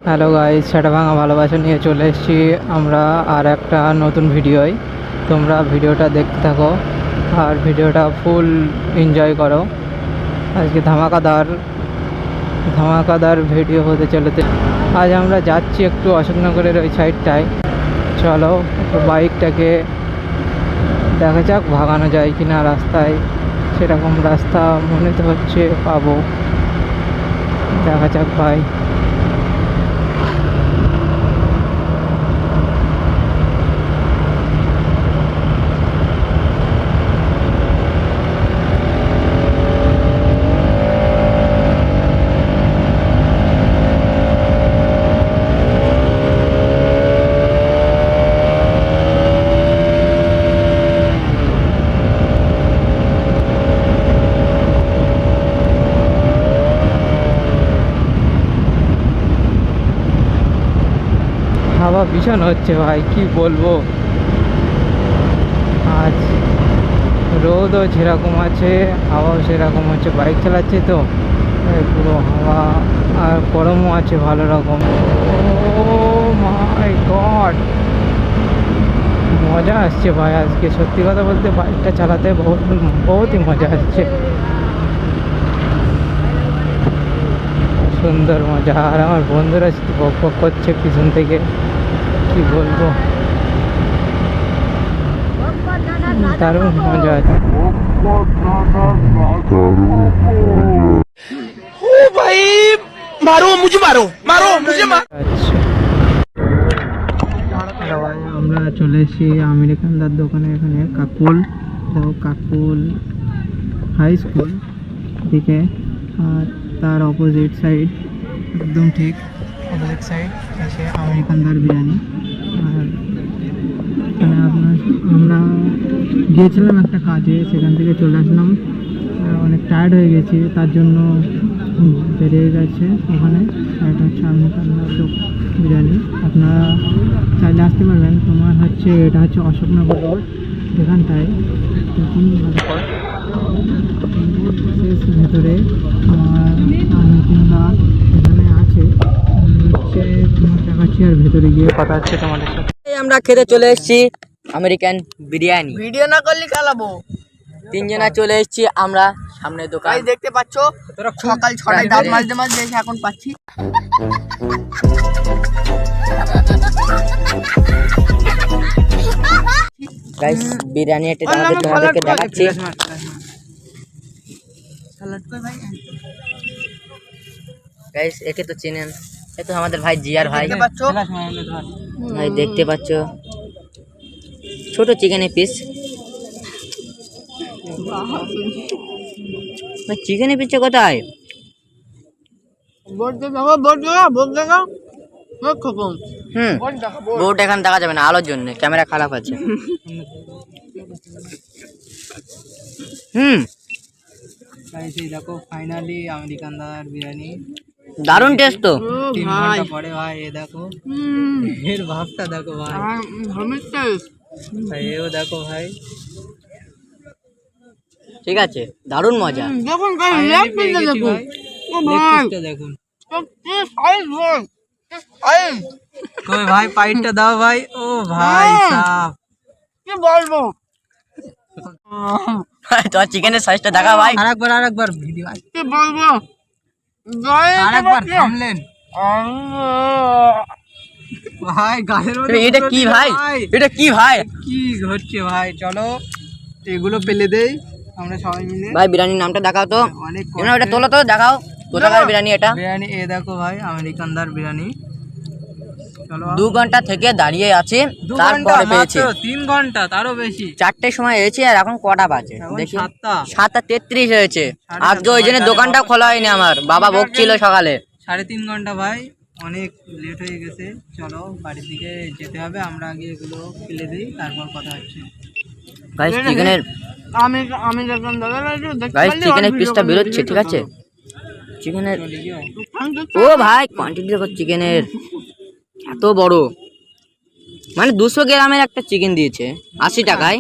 Hello guys, সেটা ভাঙা ভালোবাসা নিয়ে চলে এসেছি আমরা আর একটা নতুন ভিডিওয়। তোমরা ভিডিওটা দেখতে থাকো আর ভিডিওটা ফুল এনজয় করো। আজকে ধামাকাদার ভিডিও হতে চলেছে। আজ আমরা যাচ্ছি একটু অশোকনগরের ওই সাইডটায়। চলো একটু বাইকটাকে দেখা যাক ভাগানো যায় কি না রাস্তায়। সেরকম রাস্তা মনে তো হচ্ছে পাবো, দেখা যাক ভাই। হাওয়া ভীষণ হচ্ছে ভাই, কি বলবো। আজ রোদও যেরকম আছে, হাওয়াও সেরকম হচ্ছে। বাইক চালাচ্ছি তো পুরো হাওয়া, আর গরমও আছে ভালো রকম। ও মাই গড, মজা আসছে ভাই আজকে। সত্যি কথা বলতে বাইকটা চালাতে বহুতই মজা আসছে, সুন্দর মজা। আর আমার বন্ধুরা বক বক করছে পিছন থেকে, কি বলবো, দারুণ মজা আছে। ओ भाई मारो मुझे আচ্ছা, আমরা চলে এসেছি আমেরিকানদার দোকানে। এখানে কাকুল হাই স্কুল দিকে, আর তার অপোজিট সাইড, একদম ঠিক অপোজিট সাইড এসে আমেরিকানদার বিরিয়ানি। আর এখানে আমরা গিয়েছিলাম একটা কাজে, সেখান থেকে চলে আসলাম। অনেক টায়ার্ড হয়ে গেছি, তার জন্য বেরিয়ে গেছে ওখানে। এটা হচ্ছে আমেরিকানদার বিরিয়ানি, আপনারা চাইলে আসতে পারবেন। এটা হচ্ছে অশোকনগর রোড, এখানটায় দেখুন শেষ ভেতরে আমেরিকানদার এখানে আছে। হচ্ছে তোমার দেখাচ্ছি, আর ভেতরে গিয়ে কথা হচ্ছে তোমাদের সাথে। আমরা খেতে চলে এসেছি আমেরিকান বিরিয়ানি। वीडियो ना করলে চালাবো। তিনজনা চলে এসেছি আমরা, সামনে দোকান গাইস দেখতে পাচ্ছো, সকাল 6টায় দাঁত মাজতে এসে এখন পাচ্ছি। গাইস বিরিয়ানি এটা তোমাদেরকে দেখাচ্ছি। সালাদ কই ভাই? গাইস একে তো চেনেন, এ তো আমাদের ভাই জিয়ার ভাই। দেখতে পাচ্ছো? ভাই দেখতে পাচ্ছ ছোট চিকেনের পিস। ভাই চিকেনের পিসটা কোথায়? বোর্ড দেখা খকম। বোর্ড এখন দেখা যাবে না, আলোর জন্য ক্যামেরা খারাপ আছে। এই দেখো ফাইনালি আমেরিকানদার বিরিয়ানি, দারুণ টেস্ট তো। 3 ঘন্টা পরে ভাই। এ দেখো এর ভাবটা দেখো ভাই, ভাই এও দেখো ভাই। ঠিক আছে, দারুণ মজা। দেখুন গাইস Finally লেগ পেয়ে পিসটা গেছি দেখুন। ভাই। ও লেগ ভাই পিসটা দেখুন। কি সাইজ বল, সাইজ কই ভাই পাইটটা দাও ভাই। ও ভাই সাব, কি বলবো। তোর চিকেনের সাইজটা দেখা ভাই। আরেকবার ভিডিও কি বলবো আরেকবার থামলেন ভাই। গালের মধ্যে এটা কি ভাই, এটা কি ভাই? কি হচ্ছে ভাই? চলো এগুলো পেলে দেই আমরা সবাই মিলে। ভাই বিরিয়ানির নামটা দেখাও তো। অনেক এমন ওটা তোলো তো, দেখাও কোথাকার বিরিয়ানি এটা। বিরিয়ানি এ দেখো ভাই, আমেরিকানদার বিরিয়ানি। চলো 2 ঘন্টা থেকে দাঁড়িয়ে আছি, 2 ঘন্টা তারপরে পেয়েছি। মাত্র, 3 ঘন্টা তারও বেশি। 4টের সময় এসেছি আর এখন কটা বাজে এখন দেখি? 7টা। 7:33 হয়েছে। সাড়ে আজকে সাতটা ওই জন্য বাজে। দোকানটাও খোলা হয়নি আমার, বাবা বকছিল সকালে। 3.5 ঘন্টা ভাই, অনেক লেট হয়ে গেছে। চলো বাড়ির দিকে যেতে হবে, আমরা আগে এগুলো ফেলে দিই, তারপর কথা হচ্ছে। গাইস চিকেনের আমি দেখলাম দাদা গাইস চিকেনের পিসটা বেরোচ্ছে, ঠিক আছে? চিকেনের চলে গিয়ে ও ভাই কোয়ান্টিটি দেখো চিকেনের, এত বড়। মানে 200 গ্রামের একটা চিকেন দিয়েছে 80 টাকায়।